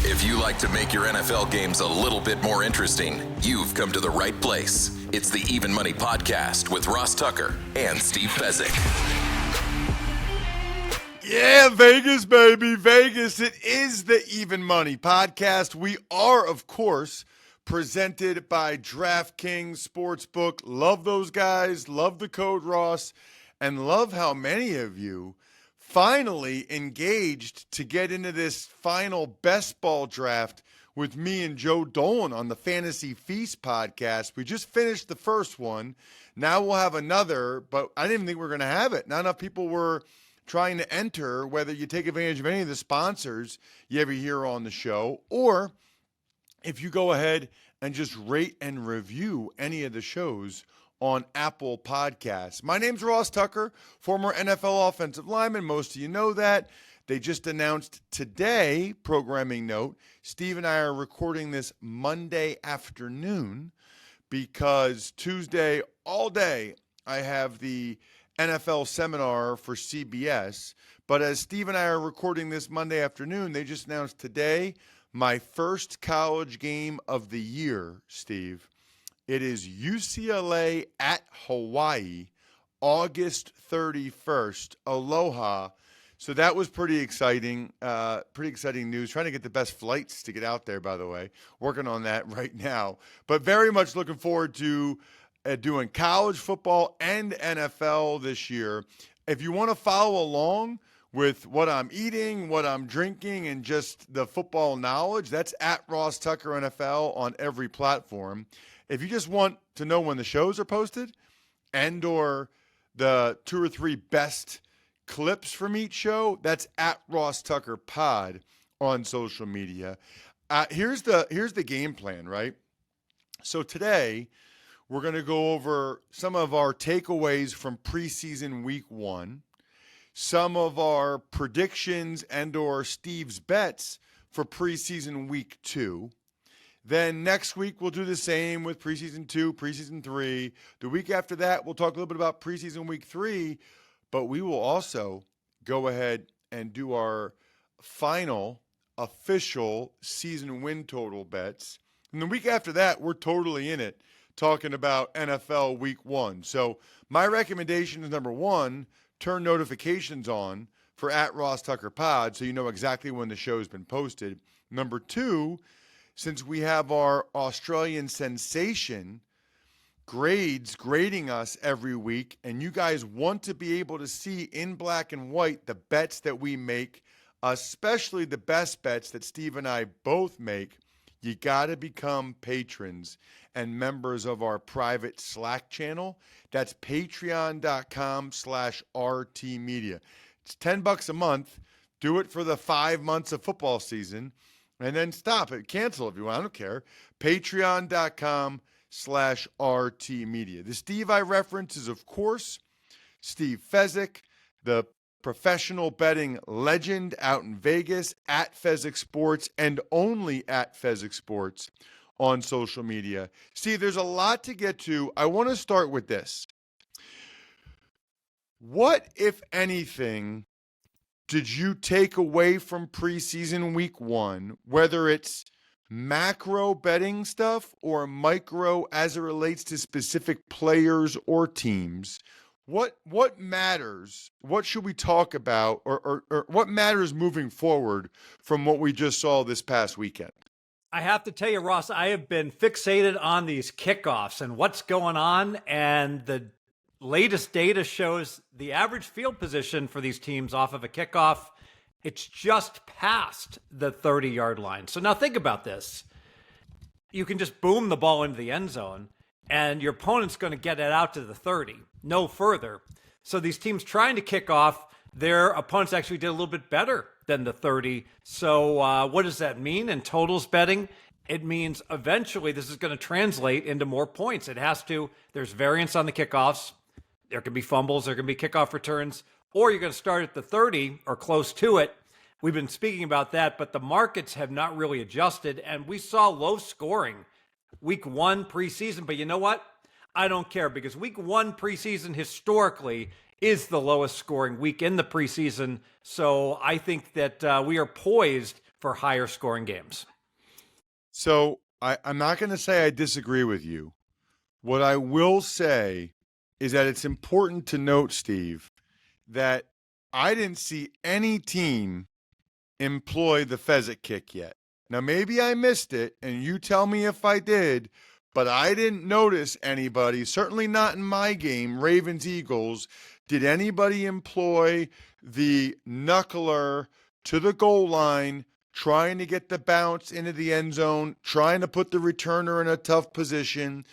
If you like to make your NFL games a little bit more interesting, you've come to the right place. It's the Even Money Podcast with Ross Tucker and Steve Fezzik. Yeah, Vegas, baby, Vegas. It is the Even Money Podcast. We are, of course, presented by DraftKings Sportsbook. Love those guys. Love the code Ross. And love how many of you finally engaged to get into this final best ball draft with me and Joe Dolan on the Fantasy Feast podcast. We just finished the first one. Now we'll have another, but I didn't think we were going to have it. Not enough people were trying to enter, whether you take advantage of any of the sponsors you ever hear on the show, or if you go ahead and just rate and review any of the shows on Apple Podcasts. My name's Ross Tucker, former NFL offensive lineman. Most of you know that. They just announced today, programming note, Steve and I are recording this Monday afternoon because Tuesday all day I have the NFL seminar for CBS. But as Steve and I are recording this Monday afternoon, they just announced today my first college game of the year, Steve. It is UCLA at Hawaii, August 31st. Aloha. So that was pretty exciting news. Trying to get the best flights to get out there, by the way. Working on that right now. But very much looking forward to doing college football and NFL this year. If you want to follow along with what I'm eating, what I'm drinking, and just the football knowledge, that's at Ross Tucker NFL on every platform. If you just want to know when the shows are posted and or the 2 or 3 best clips from each show, that's at Ross Tucker Pod on social media. Here's the game plan, right? So today we're going to go over some of our takeaways from preseason week 1, some of our predictions and or Steve's bets for preseason week 2. Then next week, we'll do the same with preseason 2, preseason 3. The week after that, we'll talk a little bit about preseason week 3, but we will also go ahead and do our final official season win total bets. And the week after that, we're totally in it, talking about NFL week 1. So my recommendation is, number 1, turn notifications on for at Ross Tucker Pod so you know exactly when the show's been posted. Number 2, since we have our Australian sensation grading us every week, and you guys want to be able to see in black and white the bets that we make, especially the best bets that Steve and I both make, you got to become patrons and members of our private Slack channel. That's patreon.com/RTmedia. It's $10 a month. Do it for the 5 months of football season. And then stop it. Cancel if you want. I don't care. Patreon.com/RTmedia. The Steve I reference is, of course, Steve Fezzik, the professional betting legend out in Vegas, at Fezzik Sports and only at Fezzik Sports on social media. Steve, there's a lot to get to. I want to start with this. What, if anything, did you take away from preseason week 1, whether it's macro betting stuff or micro as it relates to specific players or teams? What matters? What should we talk about or what matters moving forward from what we just saw this past weekend? I have to tell you, Ross, I have been fixated on these kickoffs and what's going on, and the latest data shows the average field position for these teams off of a kickoff, it's just past the 30-yard line. So now think about this. You can just boom the ball into the end zone, and your opponent's going to get it out to the 30, no further. So these teams trying to kick off, their opponents actually did a little bit better than the 30. So what does that mean in totals betting? It means eventually this is going to translate into more points. It has to. There's variance on the kickoffs. There can be fumbles, there can be kickoff returns, or you're going to start at the 30 or close to it. We've been speaking about that, but the markets have not really adjusted, and we saw low scoring week 1 preseason. But you know what? I don't care, because week 1 preseason historically is the lowest scoring week in the preseason. So I think that we are poised for higher scoring games. So I'm not going to say I disagree with you. What I will say is that it's important to note, Steve, that I didn't see any team employ the pheasant kick yet. Now, maybe I missed it, and you tell me if I did, but I didn't notice anybody, certainly not in my game, Ravens-Eagles, did anybody employ the knuckler to the goal line, trying to get the bounce into the end zone, trying to put the returner in a tough position.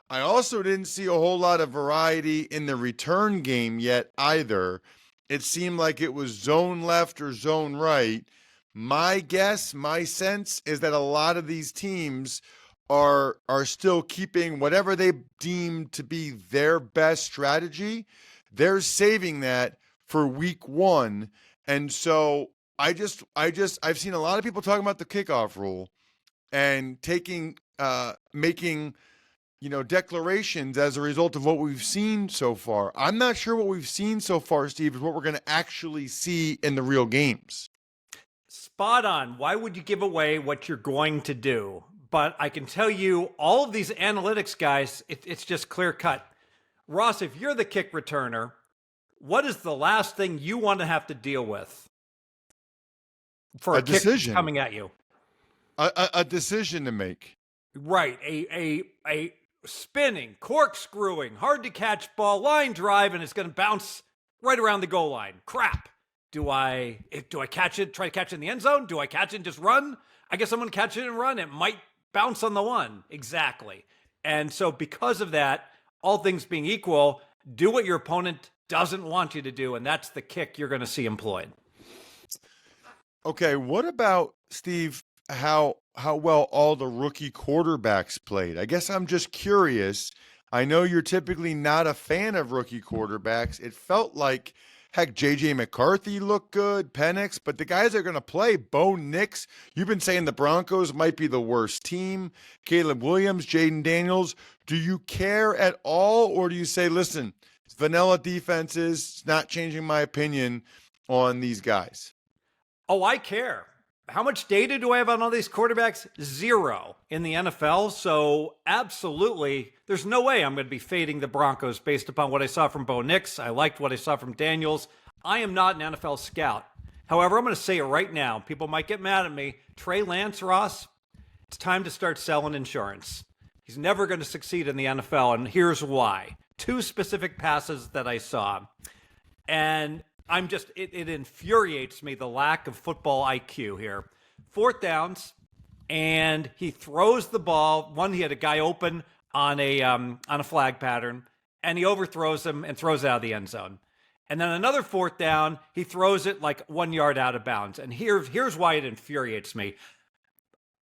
I also didn't see a whole lot of variety in the return game yet either. It seemed like it was zone left or zone right. My guess, my sense is that a lot of these teams are still keeping whatever they deem to be their best strategy. They're saving that for week one. And so I've seen a lot of people talking about the kickoff rule and making declarations as a result of what we've seen so far. I'm not sure what we've seen so far, Steve, is what we're going to actually see in the real games. Spot on. Why would you give away what you're going to do? But I can tell you, all of these analytics guys, it's just clear cut. Ross, if you're the kick returner, what is the last thing you want to have to deal with for a kick decision coming at you? A decision to make. Right. A spinning, corkscrewing, hard to catch ball, line drive, and it's going to bounce right around the goal line. Crap. Do I catch it, try to catch it in the end zone? Do I catch it and just run? I guess I'm going to catch it and run. It might bounce on the one. Exactly. And so because of that, all things being equal, do what your opponent doesn't want you to do, and that's the kick you're going to see employed. Okay, what about, Steve, how well all the rookie quarterbacks played? I guess I'm just curious. I know you're typically not a fan of rookie quarterbacks. It felt like, heck, J.J. McCarthy looked good, Penix, but the guys that are going to play, Bo Nix, you've been saying the Broncos might be the worst team, Caleb Williams, Jaden Daniels. Do you care at all, or do you say, listen, it's vanilla defenses, it's not changing my opinion on these guys? Oh, I care. How much data do I have on all these quarterbacks? Zero in the NFL. So absolutely, there's no way I'm going to be fading the Broncos based upon what I saw from Bo Nix. I liked what I saw from Daniels. I am not an NFL scout. However, I'm going to say it right now. People might get mad at me. Trey Lance, Ross, it's time to start selling insurance. He's never going to succeed in the NFL, and here's why. 2 specific passes that I saw. And it infuriates me, the lack of football IQ here. 4th downs, and he throws the ball. One, he had a guy open on a flag pattern, and he overthrows him and throws it out of the end zone. And then another 4th down, he throws it like 1 yard out of bounds. And here's why it infuriates me.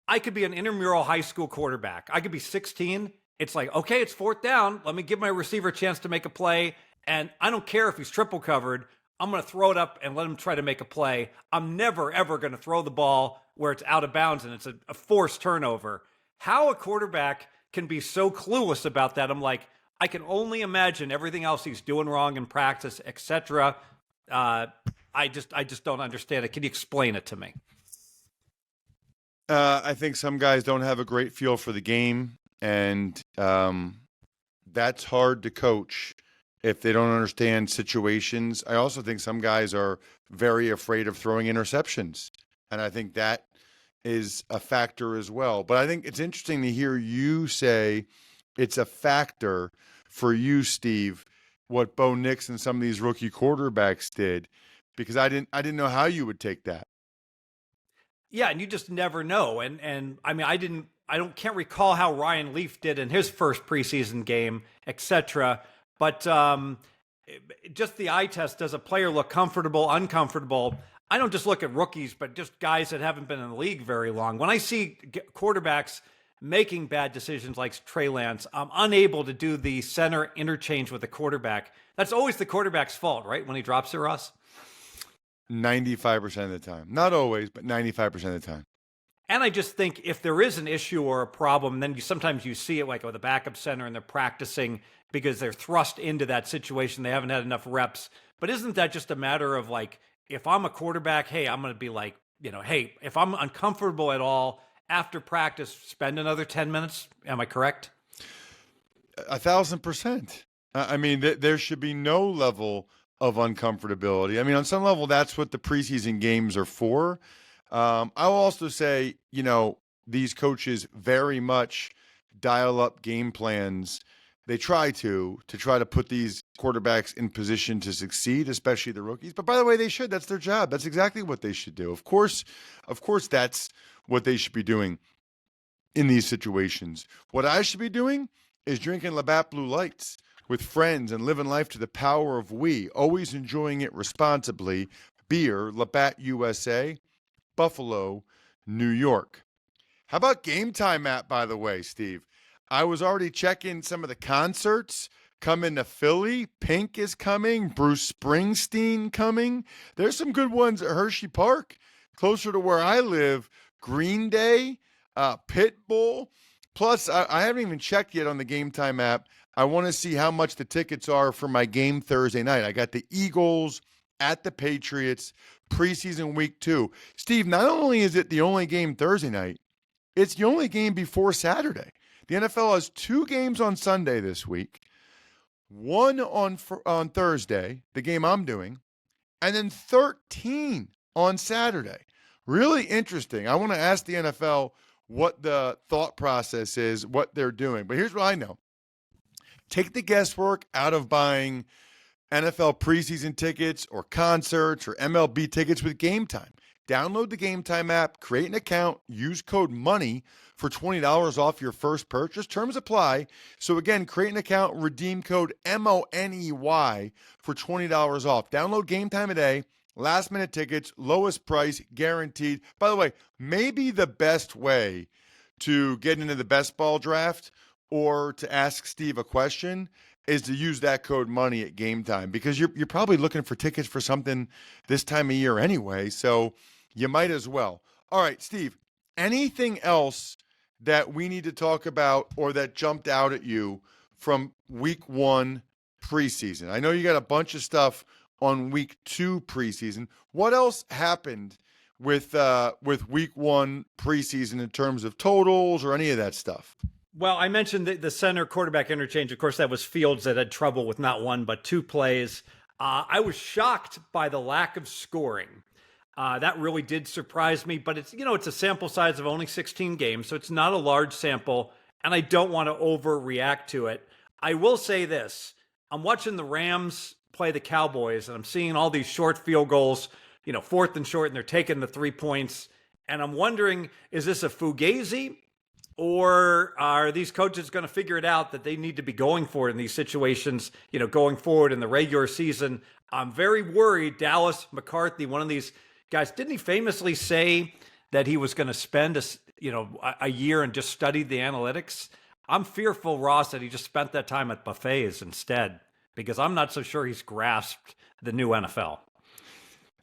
I could be an intramural high school quarterback. I could be 16. It's like, okay, it's 4th down. Let me give my receiver a chance to make a play. And I don't care if he's triple covered. I'm going to throw it up and let him try to make a play. I'm never, ever going to throw the ball where it's out of bounds and it's a forced turnover. How a quarterback can be so clueless about that, I'm like, I can only imagine everything else he's doing wrong in practice, etc. I just don't understand it. Can you explain it to me? I think some guys don't have a great feel for the game, and that's hard to coach if they don't understand situations. I also think some guys are very afraid of throwing interceptions, and I think that is a factor as well. But I think it's interesting to hear you say it's a factor for you, Steve, what Bo Nix and some of these rookie quarterbacks did, because I didn't know how you would take that. Yeah, and you just never know. And I mean, can't recall how Ryan Leaf did in his first preseason game, etc. But just the eye test, does a player look comfortable, uncomfortable? I don't just look at rookies, but just guys that haven't been in the league very long. When I see quarterbacks making bad decisions like Trey Lance, I'm unable to do the center interchange with the quarterback. That's always the quarterback's fault, right? When he drops it, Ross? 95% of the time. Not always, but 95% of the time. And I just think if there is an issue or a problem, then sometimes you see it like with a backup center and they're practicing because they're thrust into that situation. They haven't had enough reps. But isn't that just a matter of like, if I'm a quarterback, hey, I'm going to be like, hey, if I'm uncomfortable at all after practice, spend another 10 minutes. Am I correct? 1,000%. I mean, there should be no level of uncomfortability. I mean, on some level, that's what the preseason games are for. I'll also say, these coaches very much dial up game plans. They try to put these quarterbacks in position to succeed, especially the rookies. But by the way, they should. That's their job. That's exactly what they should do. Of course, that's what they should be doing in these situations. What I should be doing is drinking Labatt Blue Lights with friends and living life to the power of we, always enjoying it responsibly. Beer, Labatt USA, Buffalo, New York. How about Game Time app, by the way, Steve? I was already checking some of the concerts coming to Philly. Pink is coming. Bruce Springsteen coming. There's some good ones at Hershey Park, closer to where I live. Green Day, Pitbull. Plus, I haven't even checked yet on the Game Time app. I want to see how much the tickets are for my game Thursday night. I got the Eagles at the Patriots, preseason week 2. Steve, not only is it the only game Thursday night, it's the only game before Saturday. The NFL has 2 games on Sunday this week, one on Thursday, the game I'm doing, and then 13 on Saturday. Really interesting. I want to ask the NFL what the thought process is, what they're doing. But here's what I know. Take the guesswork out of buying NFL preseason tickets or concerts or MLB tickets with Game Time. Download the Game Time app, create an account, use code MONEY for $20 off your first purchase. Terms apply. So again, create an account, redeem code MONEY for $20 off. Download Game Time today. Last minute tickets, lowest price guaranteed. By the way, maybe the best way to get into the best ball draft or to ask Steve a question is to use that code MONEY at Game Time, because you're probably looking for tickets for something this time of year anyway, so you might as well. All right, Steve, anything else that we need to talk about or that jumped out at you from week 1 preseason? I know you got a bunch of stuff on week 2 preseason. What else happened with week 1 preseason in terms of totals or any of that stuff? Well, I mentioned the center quarterback interchange. Of course, that was Fields that had trouble with not 1 but 2 plays. I was shocked by the lack of scoring. That really did surprise me, but it's a sample size of only 16 games, so it's not a large sample, and I don't want to overreact to it. I will say this. I'm watching the Rams play the Cowboys, and I'm seeing all these short field goals, 4th and short, and they're taking the 3 points, and I'm wondering, is this a fugazi? Or are these coaches going to figure it out that they need to be going for it in these situations, going forward in the regular season? I'm very worried. Dallas McCarthy, one of these guys, didn't he famously say that he was going to spend a year and just study the analytics? I'm fearful, Ross, that he just spent that time at buffets instead, because I'm not so sure he's grasped the new NFL.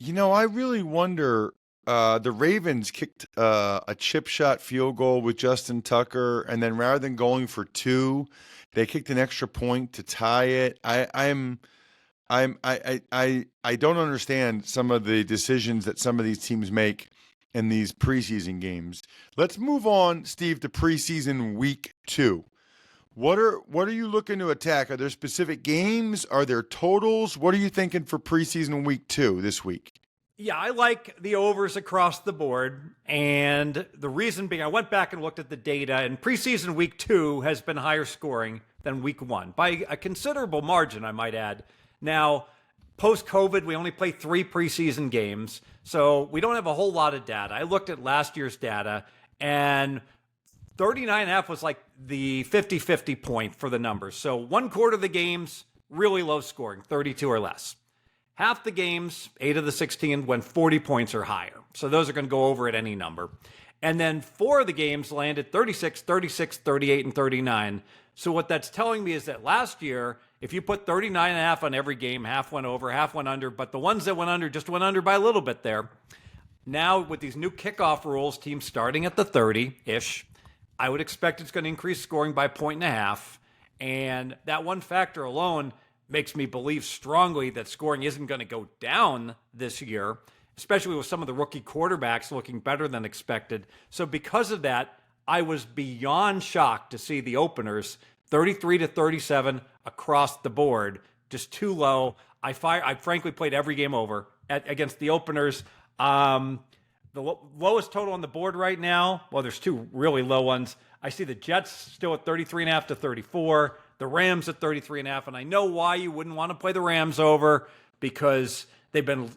I really wonder. The Ravens kicked a chip shot field goal with Justin Tucker, and then rather than going for 2, they kicked an extra point to tie it. I don't understand some of the decisions that some of these teams make in these preseason games. Let's move on, Steve, to preseason week 2. What are you looking to attack? Are there specific games? Are there totals? What are you thinking for preseason week 2 this week? Yeah, I like the overs across the board. And the reason being, I went back and looked at the data, and preseason week 2 has been higher scoring than week 1 by a considerable margin, I might add. Now, post-COVID, we only play 3 preseason games, so we don't have a whole lot of data. I looked at last year's data, and 39.5 was like the 50-50 point for the numbers. So 1/4 of the games, really low scoring, 32 or less. Half the games, 8 of the 16, went 40 points or higher. So those are going to go over at any number. And then 4 of the games landed 36, 36, 38, and 39. So what that's telling me is that last year, if you put 39.5 on every game, half went over, half went under, but the ones that went under just went under by a little bit there. Now, with these new kickoff rules, teams starting at the 30-ish, I would expect it's going to increase scoring by 1.5. And that one factor alone makes me believe strongly that scoring isn't going to go down this year. especially with some of the rookie quarterbacks looking better than expected. So because of that, I was beyond shocked to see the openers 33-37 across the board, just too low. I frankly played every game over against the openers. The lowest total on the board right now, well, there's two really low ones. I see the Jets still at 33.5 to 34, the Rams at 33.5, and I know why you wouldn't want to play the Rams over because they've been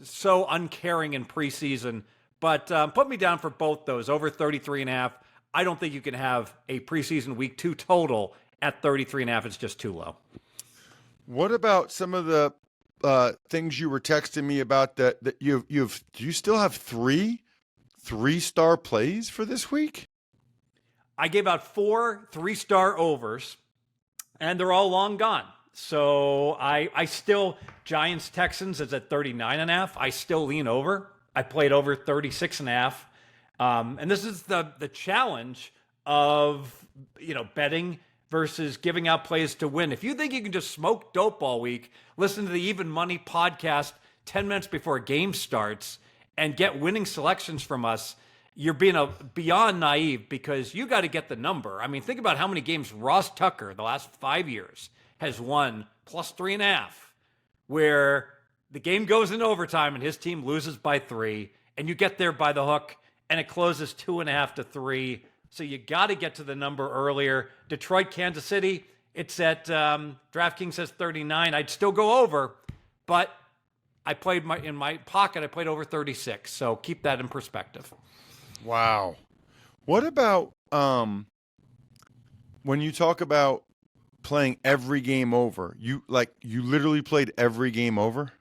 so uncaring in preseason. But put me down for both those, over 33.5. I don't think you can have a preseason week 2 total at 33.5. It's just too low. What about some of the things you were texting me about that do you still have three-star plays for this week? I gave out 4 3-star overs, and they're all long gone. So I still, Giants Texans is at 39.5. I still lean over. I played over 36.5. And this is the challenge of, betting versus giving out plays to win. If you think you can just smoke dope all week, listen to the Even Money podcast 10 minutes before a game starts and get winning selections from us, you're being beyond naive because you got to get the number. I mean, think about how many games Ross Tucker, the last 5 years, has won plus 3.5, where the game goes in overtime and his team loses by 3, and you get there by the hook, and it closes 2.5 to 3. So you got to get to the number earlier. Detroit, Kansas City, it's at DraftKings says 39. I'd still go over, but I played in my pocket. I played over 36. So keep that in perspective. Wow. What about when you talk about playing every game over? You literally played every game over?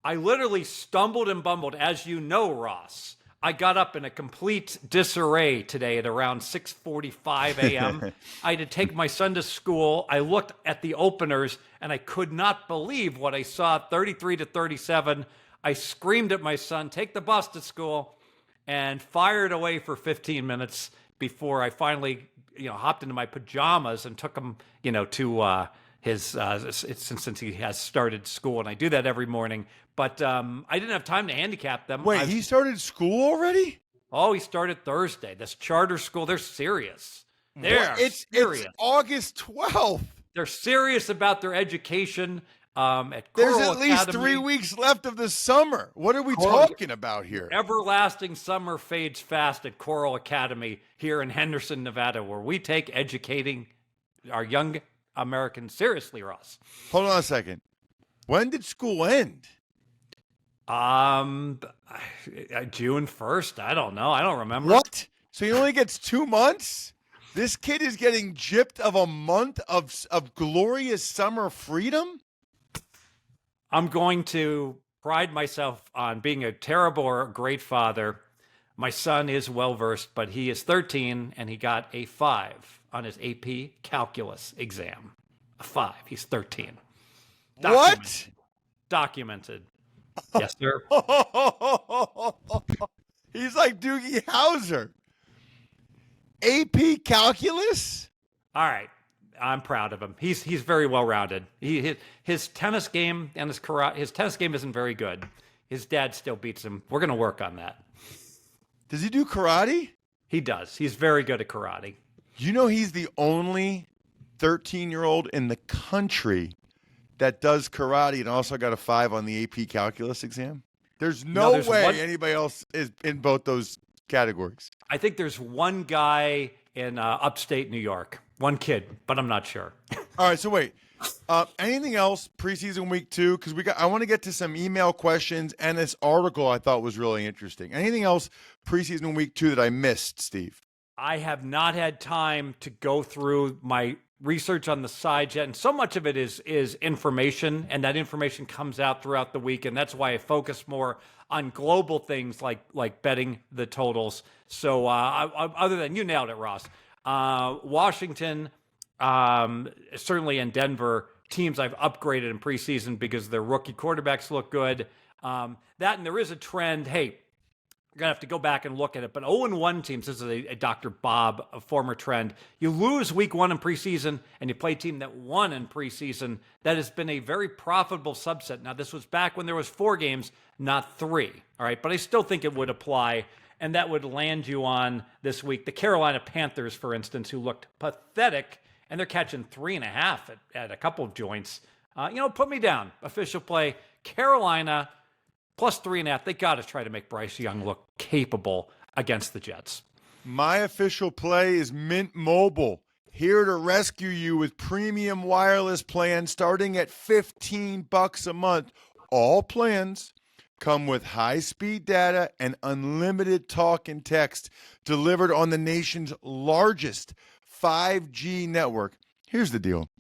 I literally stumbled and bumbled, as you know, Ross. I got up in a complete disarray today at around 6:45 a.m. I had to take my son to school. I looked at the openers, and I could not believe what I saw, 33-37. I screamed at my son, take the bus to school, and fired away for 15 minutes before I finally, hopped into my pajamas and took him, to his since he has started school, and I do that every morning. But I didn't have time to handicap them. Wait, he started school already? Oh, he started Thursday. This charter school, they're serious. It's August 12th. They're serious about their education. At There's Coral at least Academy. 3 weeks left of the summer. What are we talking about here? Everlasting summer fades fast at Coral Academy here in Henderson, Nevada, where we take educating our young Americans seriously, Ross. Hold on a second. When did school end? June 1st. I don't know. I don't remember. What? So he only gets 2 months? This kid is getting gypped of a month of glorious summer freedom? I'm going to pride myself on being a terrible or a great father. My son is well-versed, but he is 13, and he got a 5 on his AP calculus exam. A 5. He's 13. What? Documented. Yes, sir. He's like Doogie Howser. AP calculus? All right. I'm proud of him. He's very well-rounded. His tennis game and his tennis game isn't very good. His dad still beats him. We're going to work on that. Does he do karate? He does. He's very good at karate. You know he's the only 13-year-old in the country that does karate and also got a 5 on the AP calculus exam? There's no way anybody else is in both those categories. I think there's one guy in upstate New York. One kid, but I'm not sure. All right, so wait. Anything else preseason week 2? Because I want to get to some email questions and this article I thought was really interesting. Anything else preseason week 2 that I missed, Steve? I have not had time to go through my research on the sides yet, and so much of it is information, and that information comes out throughout the week, and that's why I focus more on global things like betting the totals. So other than, you nailed it, Ross. Washington, certainly, in Denver, teams I've upgraded in preseason because their rookie quarterbacks look good. That, and there is a trend. Hey, You're going to have to go back and look at it. But 0-1 teams, this is a Dr. Bob, a former trend. You lose week 1 in preseason, and you play a team that won in preseason. That has been a very profitable subset. Now, this was back when there was 4 games, not 3. All right, but I still think it would apply, and that would land you on this week. The Carolina Panthers, for instance, who looked pathetic, and they're catching 3.5 at a couple of joints. Put me down. Official play, Carolina plus 3.5. They got to try to make Bryce Young look capable against the Jets. My official play is Mint Mobile, here to rescue you with premium wireless plans starting at $15 a month. All plans come with high-speed data and unlimited talk and text delivered on the nation's largest 5G network. Here's the deal.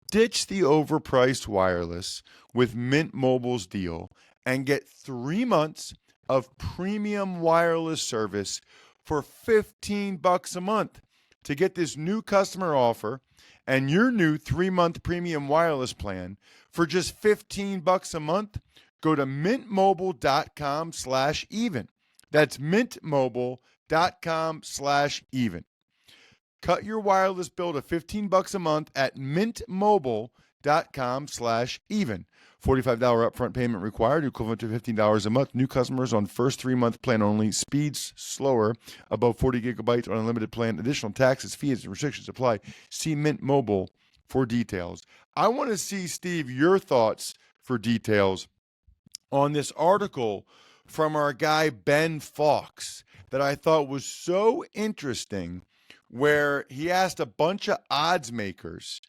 Ditch the overpriced wireless with Mint Mobile's deal and get 3 months of premium wireless service for $15 a month. To get this new customer offer and your new 3-month premium wireless plan for just $15 a month, go to mintmobile.com/even. That's mintmobile.com/even. Cut your wireless bill to $15 a month at mintmobile.com/even. $45 upfront payment required, equivalent to $15 a month. New customers on first 3-month plan only. Speeds slower, above 40 gigabytes on unlimited plan. Additional taxes, fees, and restrictions apply. See Mint Mobile for details. I want to see, Steve, your thoughts for details on this article from our guy Ben Fawkes that I thought was so interesting, where he asked a bunch of odds makers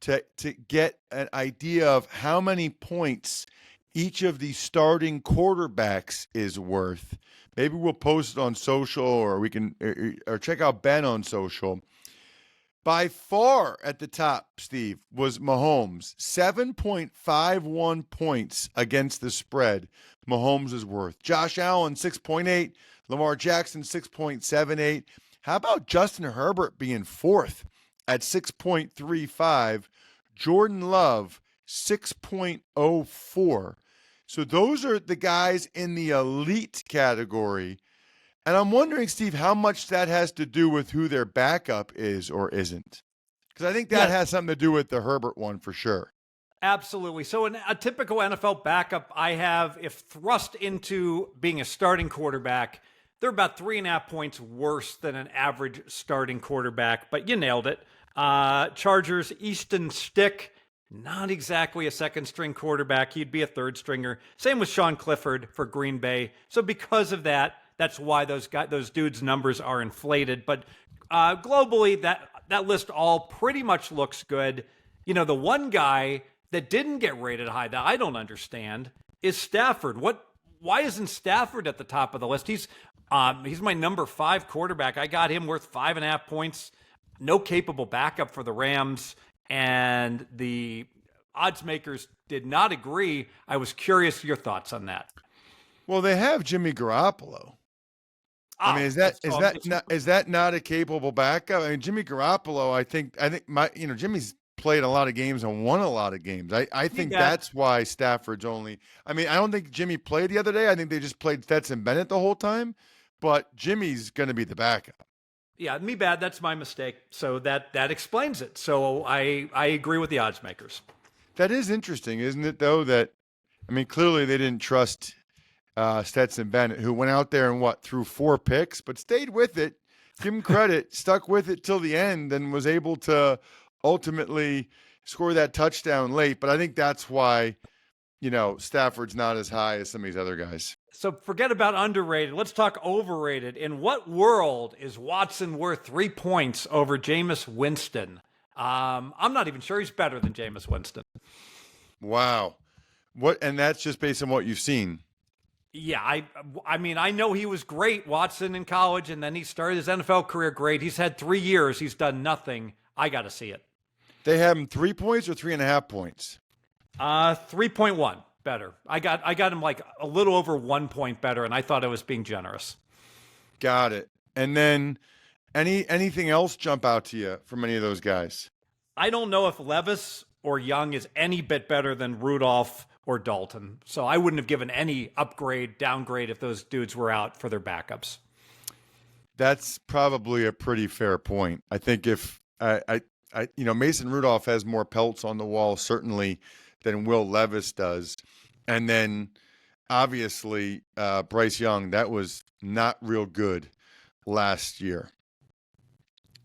to get an idea of how many points each of the starting quarterbacks is worth. Maybe we'll post it on social, or we can or check out Ben on social. By far at the top, Steve, was Mahomes. 7.51 points against the spread Mahomes is worth. Josh Allen, 6.8. Lamar Jackson, 6.78. How about Justin Herbert being fourth at 6.35? Jordan Love, 6.04. So those are the guys in the elite category. And I'm wondering, Steve, how much that has to do with who their backup is or isn't. Because I think that has something to do with the Herbert one for sure. Absolutely. So in a typical NFL backup I have, if thrust into being a starting quarterback, they're about 3.5 points worse than an average starting quarterback, but you nailed it. Chargers, Easton Stick, not exactly a second-string quarterback. He'd be a third-stringer. Same with Sean Clifford for Green Bay. So because of that, that's why those dudes' numbers are inflated. But globally, that list all pretty much looks good. The one guy that didn't get rated high that I don't understand is Stafford. Why isn't Stafford at the top of the list? He's my number 5 quarterback. I got him worth 5.5 points. No capable backup for the Rams, and the odds makers did not agree. I was curious your thoughts on that. Well, they have Jimmy Garoppolo. I mean, is that not a capable backup? I mean, Jimmy Garoppolo, I think Jimmy's played a lot of games and won a lot of games. I think that's why Stafford's only. I mean, I don't think Jimmy played the other day. I think they just played Stetson Bennett the whole time. But Jimmy's going to be the backup. Yeah, me bad. That's my mistake. So that explains it. So I agree with the odds makers. That is interesting, isn't it, though? That, I mean, clearly they didn't trust Stetson Bennett, who went out there and threw 4 picks, but stayed with it. Give him credit, stuck with it till the end, and was able to ultimately score that touchdown late. But I think that's why, Stafford's not as high as some of these other guys. So forget about underrated. Let's talk overrated. In what world is Watson worth 3 points over Jameis Winston? I'm not even sure he's better than Jameis Winston. Wow. And that's just based on what you've seen. Yeah, I mean, I know he was great, Watson, in college, and then he started his NFL career great. He's had 3 years. He's done nothing. I got to see it. They have him 3 points or 3.5 points? 3.1 better. I got him like a little over 1 point better, and I thought I was being generous. Got it. And then anything else jump out to you from any of those guys? I don't know if Levis or Young is any bit better than Rudolph or Dalton. So I wouldn't have given any upgrade, downgrade if those dudes were out for their backups. That's probably a pretty fair point. I think if Mason Rudolph has more pelts on the wall certainly than Will Levis does, and then obviously Bryce Young, that was not real good last year.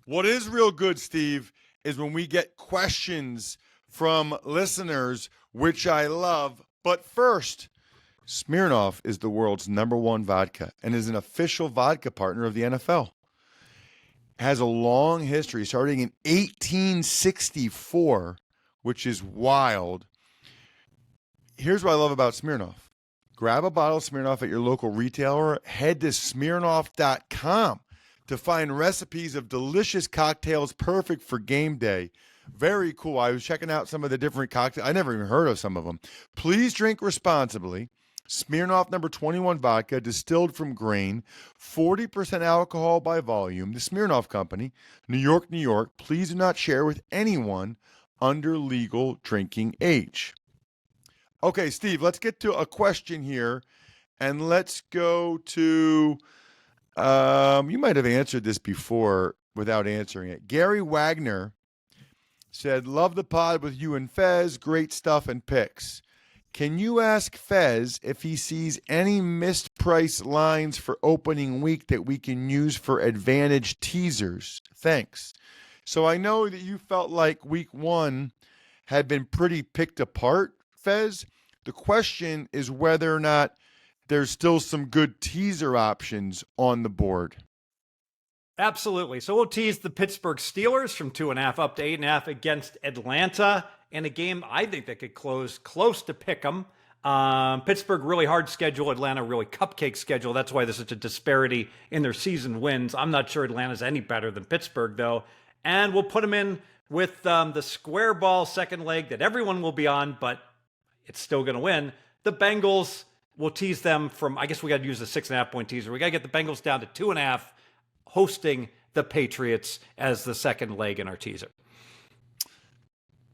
What is real good, Steve, is when we get questions from listeners, which I love. But first, Smirnoff is the world's #1 vodka and is an official vodka partner of the NFL. It has a long history, starting in 1864, which is wild. Here's what I love about Smirnoff. Grab a bottle of Smirnoff at your local retailer. Head to Smirnoff.com to find recipes of delicious cocktails perfect for game day. Very cool. I was checking out some of the different cocktails. I never even heard of some of them. Please drink responsibly. Smirnoff No. 21 vodka, distilled from grain, 40% alcohol by volume. The Smirnoff Company, New York, New York. Please do not share with anyone under legal drinking age. Okay, Steve, let's get to a question here, and let's go to, you might have answered this before without answering it. Gary Wagner said, love the pod with you and Fez, great stuff and picks. Can you ask Fez if he sees any mispriced lines for opening week that we can use for advantage teasers? Thanks. So I know that you felt like week 1 had been pretty picked apart, Fez. The question is whether or not there's still some good teaser options on the board. Absolutely. So we'll tease the Pittsburgh Steelers from 2.5 up to 8.5 against Atlanta in a game I think that could close close to pick 'em. Pittsburgh, really hard schedule. Atlanta, really cupcake schedule. That's why there's such a disparity in their season wins. I'm not sure Atlanta's any better than Pittsburgh, though. And we'll put them in with the square ball second leg that everyone will be on, but it's still going to win. The Bengals, we'll tease them from, I guess we got to use a 6.5 point teaser. We got to get the Bengals down to 2.5, hosting the Patriots as the second leg in our teaser.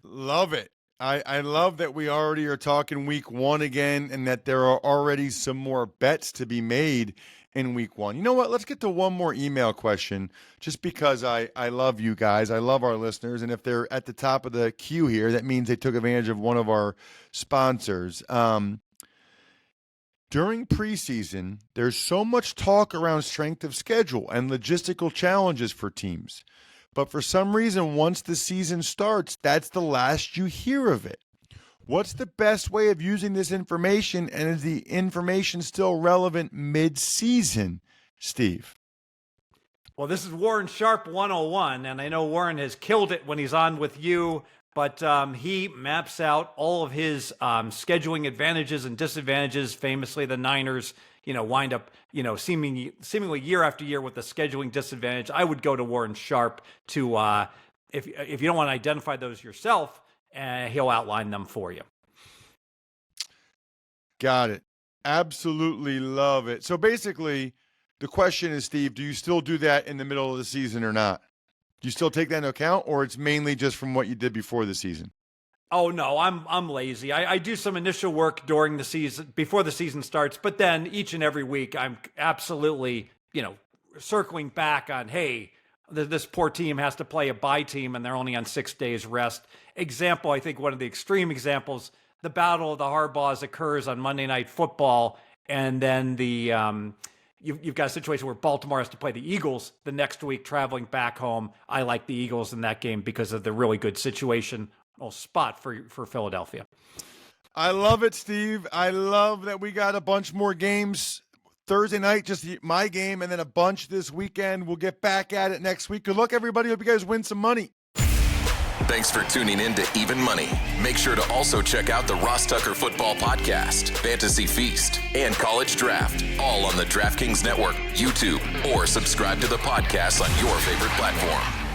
Love it. I love that we already are talking week 1 again, and that there are already some more bets to be made in week 1. You know what? Let's get to one more email question, just because I love you guys. I love our listeners. And if they're at the top of the queue here, that means they took advantage of one of our sponsors. During preseason, there's so much talk around strength of schedule and logistical challenges for teams. But for some reason, once the season starts, that's the last you hear of it. What's the best way of using this information, and is the information still relevant mid-season, Steve? Well, this is Warren Sharp 101, and I know Warren has killed it when he's on with you, but he maps out all of his scheduling advantages and disadvantages. Famously, the Niners, wind up, seemingly year after year with the scheduling disadvantage. I would go to Warren Sharp to, if you don't want to identify those yourself, he'll outline them for you. Got it. Absolutely love it. So basically, the question is, Steve, do you still do that in the middle of the season or not? Do you still take that into account, or it's mainly just from what you did before the season? Oh, no, I'm lazy. I do some initial work during the season, before the season starts, but then each and every week I'm absolutely, circling back on, hey, this poor team has to play a bye team and they're only on 6 days rest. Example, I think one of the extreme examples, the Battle of the Harbaughs occurs on Monday Night Football, and then you've got a situation where Baltimore has to play the Eagles the next week traveling back home. I like the Eagles in that game because of the really good spot for Philadelphia. I love it, Steve. I love that we got a bunch more games Thursday night, just my game, and then a bunch this weekend. We'll get back at it next week. Good luck, everybody. Hope you guys win some money. Thanks for tuning in to Even Money. Make sure to also check out the Ross Tucker Football Podcast, Fantasy Feast, and College Draft, all on the DraftKings Network, YouTube, or subscribe to the podcast on your favorite platform.